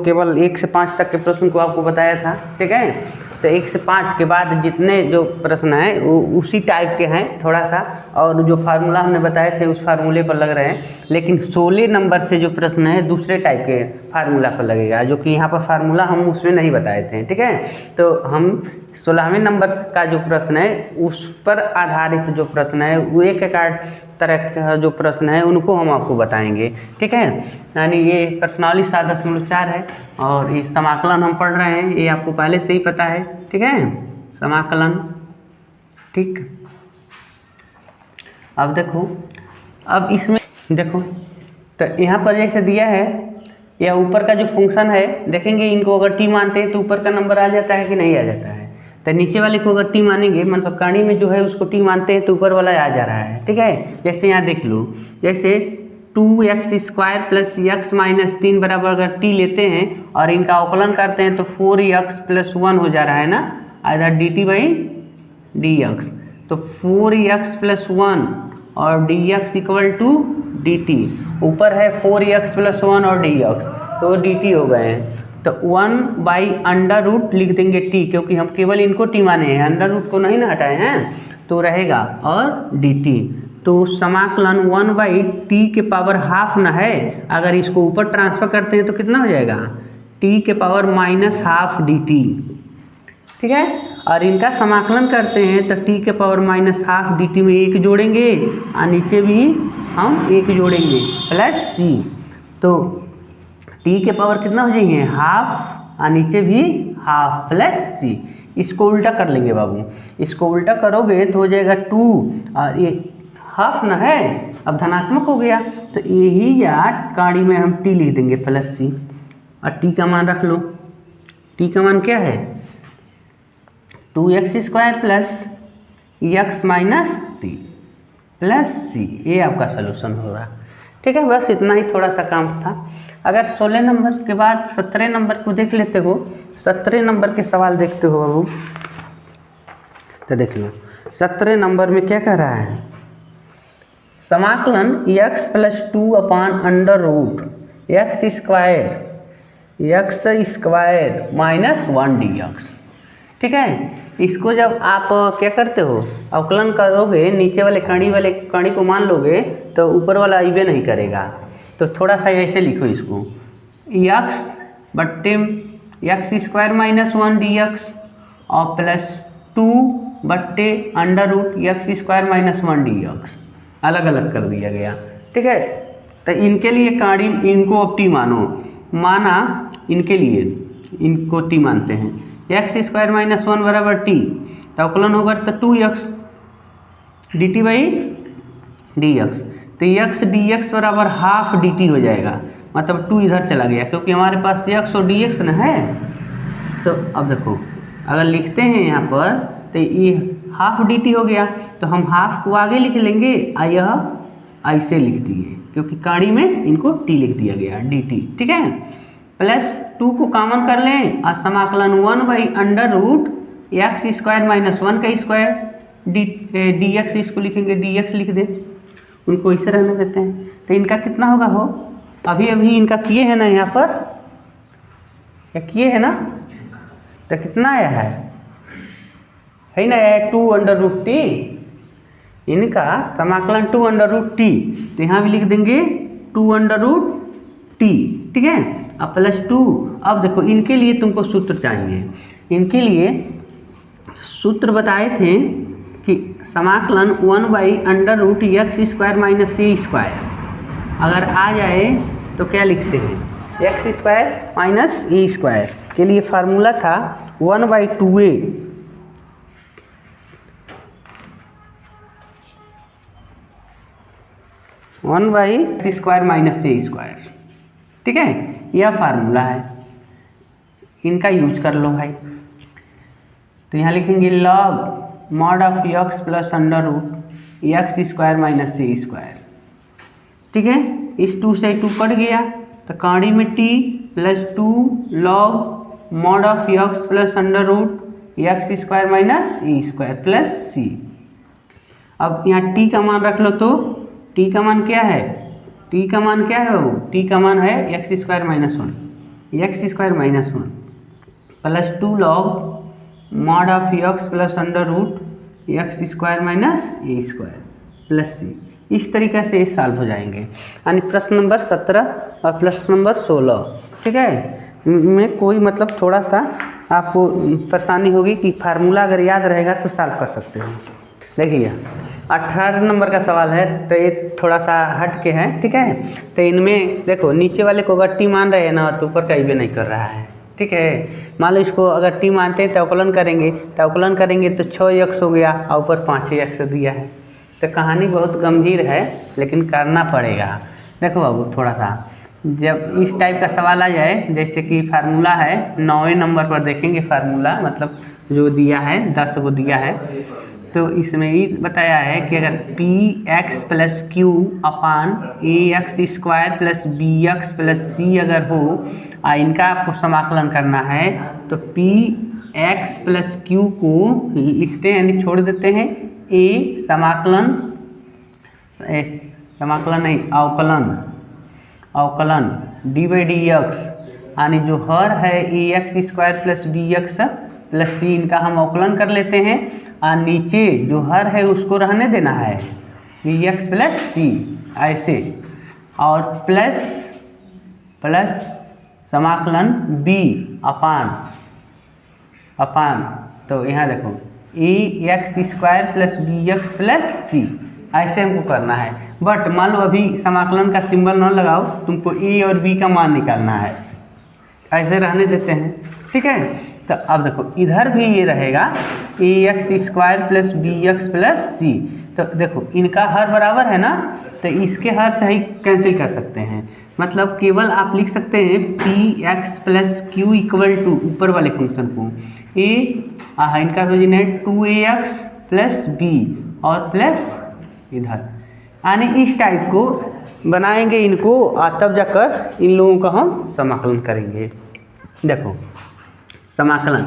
केवल 1 से 5 तक के प्रश्न को आपको बताया था, ठीक है। तो 1 से 5 के बाद जितने जो प्रश्न हैं वो उसी टाइप के हैं थोड़ा सा, और जो फार्मूला हमने बताए थे उस फार्मूले पर लग रहे हैं, लेकिन 16 नंबर से जो प्रश्न है दूसरे टाइप के फार्मूला पर लगेगा, जो कि यहाँ पर फार्मूला हम उसमें नहीं बताए थे, ठीक है। तो हम 16वें नंबर का जो प्रश्न है उस पर आधारित जो प्रश्न है वो एक तरह का जो प्रश्न है उनको हम आपको बताएंगे, ठीक है। यानी ये प्रश्नावली 7.4 है और ये समाकलन हम पढ़ रहे हैं, ये आपको पहले से ही पता है, ठीक है, समाकलन, ठीक। अब देखो, अब इसमें देखो तो यहाँ पर जैसे दिया है, यह ऊपर का जो फंक्शन है देखेंगे, इनको अगर टी मानते हैं तो ऊपर का नंबर आ जाता है कि नहीं आ जाता है। तो नीचे वाले को अगर टी मानेंगे, मतलब कहानी में जो है उसको टी मानते हैं तो ऊपर वाला आ जा रहा है, ठीक है। जैसे यहाँ देख लो, जैसे 2x² + x - 3 बराबर अगर टी लेते हैं और इनका अवकलन करते हैं तो 4x + 1 हो जा रहा है ना, इधर dt/dx, तो 4x + 1 और dx = dt, ऊपर है 4x + 1 और dx, तो dt हो गए हैं। तो 1/√, लिख देंगे t, क्योंकि हम केवल इनको t माने हैं, अंडर रूट को नहीं ना हटाए हैं, तो रहेगा और dt। तो समाकलन 1/t² ना है, अगर इसको ऊपर ट्रांसफर करते हैं तो कितना हो जाएगा, t⁻½ dt, ठीक है। और इनका समाकलन करते हैं तो t⁻½ dt में 1 जोड़ेंगे और नीचे भी हम 1 जोड़ेंगे प्लस c, तो t के पावर कितना हो जाएंगे, ½ और नीचे भी ½ प्लस c। इसको उल्टा कर लेंगे बाबू, इसको उल्टा करोगे तो हो जाएगा 2 और ये ½ ना है, अब धनात्मक हो गया, तो यही या काड़ी में हम t लिख देंगे प्लस c, और t का मान रख लो, t का मान क्या है 2x² + x - 3 प्लस c, ये आपका सलूशन हो रहा, ठीक है। बस इतना ही थोड़ा सा काम था। अगर 16 नंबर के बाद 17 नंबर को देख लेते हो, 17 नंबर के सवाल देखते हो बाबू, तो देख लो 17 नंबर में क्या कह रहा है, समाकलन x + 2/√x² -1 dx, ठीक है। इसको जब आप क्या करते हो, अवकलन करोगे, नीचे वाले कणी को मान लोगे तो ऊपर वाला इवे नहीं करेगा, तो थोड़ा सा ऐसे लिखो इसको, x/(x² - 1 dx) और प्लस 2/√x² - 1 dx, अलग अलग कर दिया गया, ठीक है। तो इनके लिए काड़ी, इनको अब टी माना, इनके लिए इनको टी मानते हैं, x² - 1 बराबर t, तो अवकलन होगा तो 2x dt/dx, तो x dx बराबर ½ dt हो जाएगा, मतलब 2 इधर चला गया क्योंकि हमारे पास x और dx न है। तो अब देखो अगर लिखते हैं यहाँ पर तो ये ½ dt हो गया, तो हम ½ को आगे लिख लेंगे और यह ऐसे लिख दिए क्योंकि काड़ी में इनको t लिख दिया गया dt, ठीक है। प्लस 2 को कॉमन कर लें और समाकलन 1/√x² - 1 का स्क्वायर dx, इसको लिखेंगे dx लिख दें, उनको इसे रहने देते हैं। तो इनका कितना होगा हो, अभी इनका किए हैं ना, यहाँ पर क्या किए हैं ना, तो कितना आया है ना, 2√t, इनका समाकलन 2√t, तो यहाँ भी लिख देंगे 2√t, ठीक है। अब प्लस 2, अब देखो इनके लिए तुमको सूत्र चाहिए, इनके लिए सूत्र बताए थे कि समाकलन 1/√x² - c², अगर आ जाए तो क्या लिखते हैं, x² - e² के लिए फार्मूला था 1/2a, 1/x² - a², ठीक है, यह फार्मूला है, इनका यूज कर लो भाई। तो यहाँ लिखेंगे log mod of x + √x² - c², ठीक है। इस 2 से 2 कट गया तो काड़ी में t plus 2 log mod of x + √x² - e² plus c। अब यहाँ t का मान रख लो, तो t का मान क्या है, t का मान क्या है बाबू, t का मान है x² - 1, x square minus 1 plus 2 log mod of x plus under root x square minus a square plus c. इस तरीके से ये सॉल्व हो जाएंगे। यानी प्रश्न नंबर 17 और प्रश्न नंबर 16, ठीक है, में कोई मतलब थोड़ा सा आपको परेशानी होगी कि फार्मूला अगर याद रहेगा तो सॉल्व कर सकते हो। देखिए 18 नंबर का सवाल है, तो ये थोड़ा सा हट के है, ठीक है। तो इनमें देखो नीचे वाले को अगर टी मान रहे हैं ना तो ऊपर का भी नहीं कर रहा है, ठीक है। मान लो इसको अगर टी मानते हैं तो अवकलन करेंगे, तो 6x हो गया और ऊपर 5x दिया है। तो कहानी बहुत गंभीर है लेकिन करना पड़ेगा। देखो बाबू थोड़ा सा जब इस टाइप का सवाल आ जाए, जैसे कि फार्मूला है 9वें नंबर पर देखेंगे फार्मूला, मतलब जो दिया है 10 को दिया है, तो इसमें ये बताया है कि अगर p x plus q upon a x square plus b x plus c अगर हो, इनका आपको समाकलन करना है, तो पी एक्स प्लस क्यू को लिखते हैं यानी छोड़ देते हैं ए समाकलन नहीं अवकलन डी बाई डी एक्स, यानी जो हर है a x square plus b x plus c, इनका हम अवकलन कर लेते हैं और नीचे जो हर है उसको रहने देना है बी एक्स प्लस सी ऐसे, और प्लस समाकलन बी अपान तो यहाँ देखो a x square plus b x plus c ऐसे हमको करना है। बट मान लो अभी समाकलन का सिंबल न लगाओ, तुमको ए और बी का मान निकालना है, ऐसे रहने देते हैं, ठीक है। तो अब देखो इधर भी ये रहेगा a x square plus b x plus c, तो देखो इनका हर बराबर है ना, तो इसके हर से ही कैंसिल कर सकते हैं। मतलब केवल आप लिख सकते हैं P x plus Q equal to ऊपर वाले फंक्शन को ए इनका ओरिजिनेट 2ax प्लस बी और प्लस इधर, यानी इस टाइप को बनाएंगे इनको, तब जाकर इन लोगों का हम समाकलन करेंगे। देखो समाकलन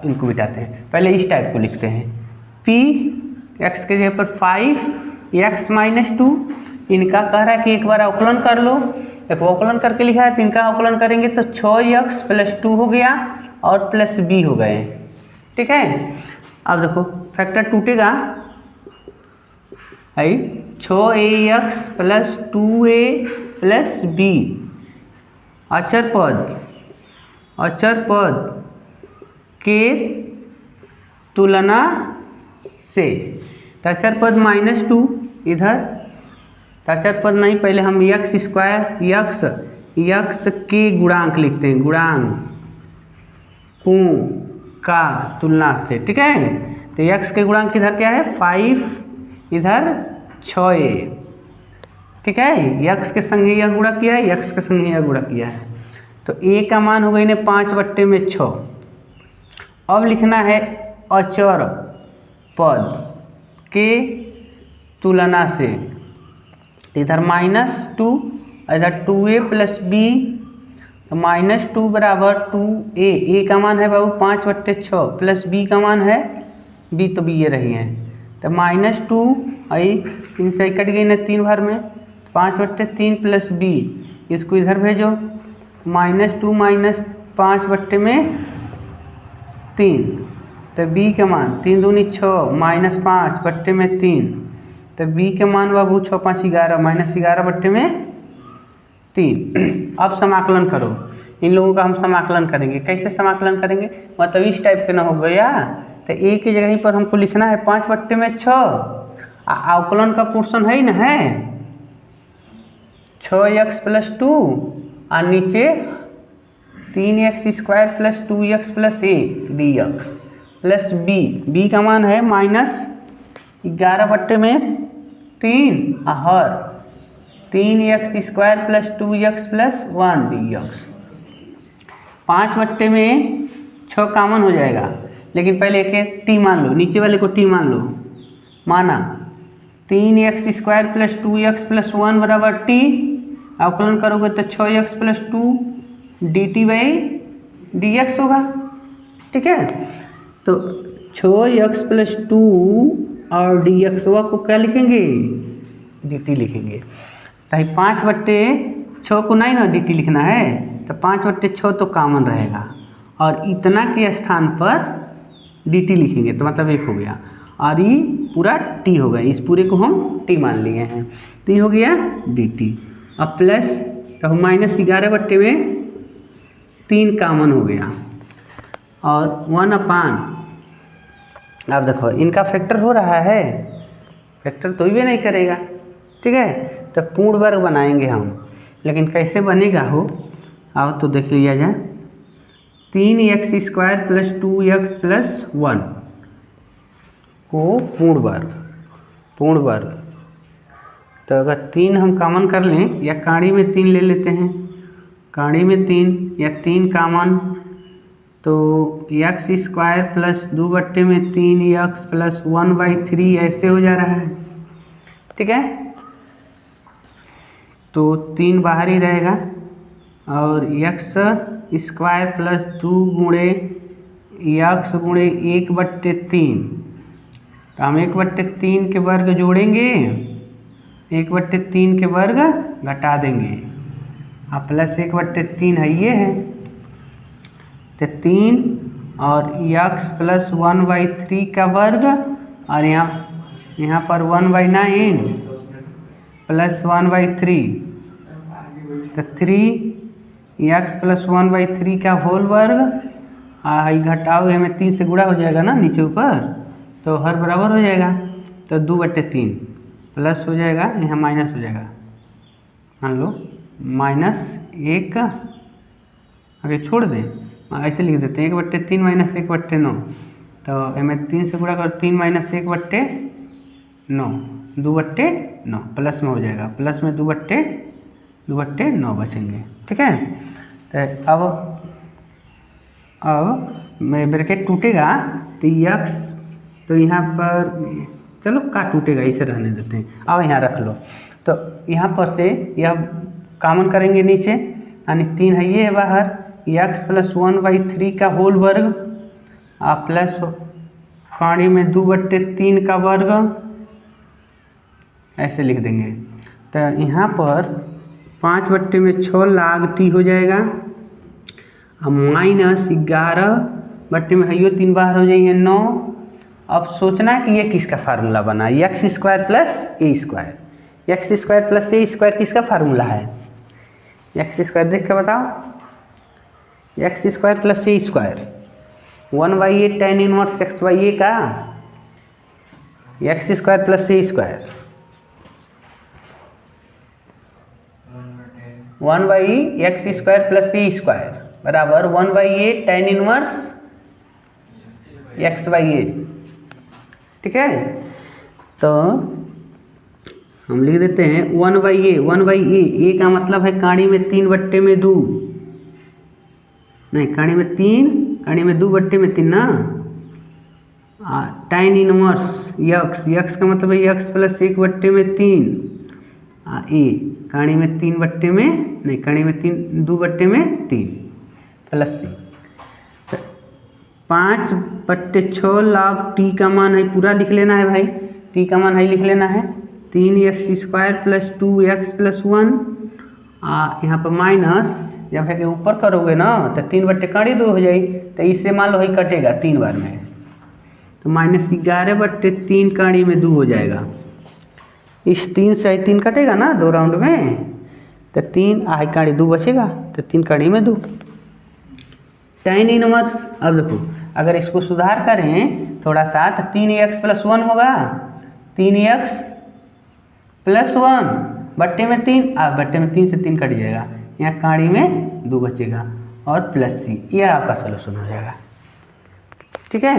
इनको मिटाते हैं, पहले इस टाइप को लिखते हैं पी एक्स के जगह पर 5x माइनस 2, इनका कह रहा है कि एक बार अवकलन कर लो, देखो अवकलन करके लिखा है तो इनका अवकलन करेंगे तो 6x प्लस 2 हो गया और प्लस b हो गए, ठीक है। अब देखो फैक्टर टूटेगा, 6ax plus 2a plus b, अचर पद के तुलना से, अचर पद -2 इधर, अचर पद नहीं, पहले हम एक्स स्क्वायर यक्स के गुणांक लिखते हैं, गुणांकों का तुलना से, ठीक है। तो यक्स के गुणांक इधर क्या है 5, इधर 6a, ठीक है। यक्स के संग यह गुणा किया है, यक्स के संग यह गुणा किया है, तो a का मान हो गई ने 5/6। अब लिखना है अचर पद के तुलना से, इधर -2 इधर 2a प्लस b, तो -2 बराबर 2a, a का मान है बाबू 5/6 प्लस b का मान है b, तो b ये रही है, तो -2 इनसे कट गई ना 3 बार में, 5/3 प्लस b, इसको इधर भेजो, -2 माइनस 5/3, तो b का मान 3 दूनी 6 माइनस 5/3, तो b के मान बाबू 6 5 11 -11/3। अब समाकलन करो, इन लोगों का हम समाकलन करेंगे। कैसे समाकलन करेंगे, मतलब इस टाइप के ना हो गया, तो a की जगह पर हमको लिखना है 5/6, अवकलन का पोर्शन है ही ना है 6x प्लस 2 और नीचे 3x square plus 2x plus a dx plus b का मान है -11/3 और 3x square plus 2x plus 1 dx। 5/6 common हो जाएगा, लेकिन पहले एक टी मान लो, नीचे वाले को टी मान लो, माना 3x square plus 2x plus 1 बराबर टी, अवकलन करोगे तो 6x प्लस 2 dt/dx होगा, ठीक है। तो 6x प्लस 2 और dx होगा को क्या लिखेंगे dt लिखेंगे, तो 5/6 को नहीं ना dt लिखना है, तो 5/6 तो कॉमन रहेगा और इतना के स्थान पर dt लिखेंगे तो मतलब 1 हो गया और ये पूरा t हो गया, इस पूरे को हम t मान लिए हैं तो ये हो गया dt। अब प्लस तो -11 में 3 कॉमन हो गया और 1/, अब देखो इनका फैक्टर हो रहा है, फैक्टर तो भी नहीं करेगा, ठीक है। तो पूर्ण वर्ग बनाएंगे हम, लेकिन कैसे बनेगा हो आओ तो देख लिया जाए। 3x² + 2x + 1 को पूर्ण वर्ग तो अगर 3 हम कॉमन कर लें या काड़ी में 3 ले लेते हैं, काड़ी में 3 या 3 कॉमन तो x² + 2 में 3x + 1/3 ऐसे हो जा रहा है, ठीक है। तो 3 बाहर ही रहेगा और x² + 2 गुणे x गुणे 1/3 तो हम 1/3 के वर्ग जोड़ेंगे, 1/3 के वर्ग घटा देंगे और प्लस 1/3 है ये है तो 3 और x + 1/3 का वर्ग और यहाँ पर 1/9 + 1/3 तो 3x + 1/3 का होल वर्ग घटाओ हमें 3 से गुणा हो जाएगा ना नीचे ऊपर तो हर बराबर हो जाएगा तो 2/3 प्लस हो जाएगा, यहाँ माइनस हो जाएगा, मान लो -1 आगे छोड़ दें ऐसे लिख देते हैं 1/3 - 1/9 तो हमें 3 से गुणा कर 3 - 1/9 2/9 प्लस में हो जाएगा, प्लस में 2/9 बचेंगे, ठीक है। तो अब मैं ब्रैकेट टूटेगा तो x तो यहाँ पर चलो का टूटेगा इसे रहने देते हैं, अब यहाँ रख लो तो यहाँ पर से यह कॉमन करेंगे नीचे यानी 3 है ये है बाहर x + 1/3 का होल वर्ग प्लस काड़ी में 2/3 का वर्ग ऐसे लिख देंगे। तो यहाँ पर 5/6 log t हो जाएगा -11 में है यो 3 बाहर हो जाएंगे 9। अब सोचना है कि ये किसका फार्मूला बना, x² + a², x² + a² किसका फार्मूला है, x² देख के बताओ, x² + a², 1/8 tan inverse x/a का x² + a², 1/x² + a² बराबर 1/8 tan इनवर्स x/a, ठीक है। तो हम लिख देते हैं 1/a का मतलब है काड़ी में 3/2 नहीं काड़ी में 3 काड़ी में 2/3 ना tan इनवर्स x का मतलब है x + 1/3 a काड़ी में 3/में नहीं काड़ी में 2/3 प्लस c 5/6 log t का मान है पूरा लिख लेना है भाई, t का मान है लिख लेना है 3x² + 2x + 1 यहाँ पर माइनस जब है कि ऊपर करोगे ना तो 3/2 हो जाएगी तो इससे मान लो ही कटेगा 3 बार में तो -11/3 काड़ी में 2 हो जाएगा, इस 3 से 3 कटेगा ना 2 राउंड में तो 3 काड़ी 2 बचेगा तो 3 काड़ी में 2 tan इनवर्स। अब देखो अगर इसको सुधार करें थोड़ा सा तो 3x + 1 होगा, 3x + 1 बट्टे में 3 बट्टे में 3 से 3 कट जाएगा, यहाँ काड़ी में 2 बचेगा और प्लस c, यह आपका सलूशन हो जाएगा, ठीक है।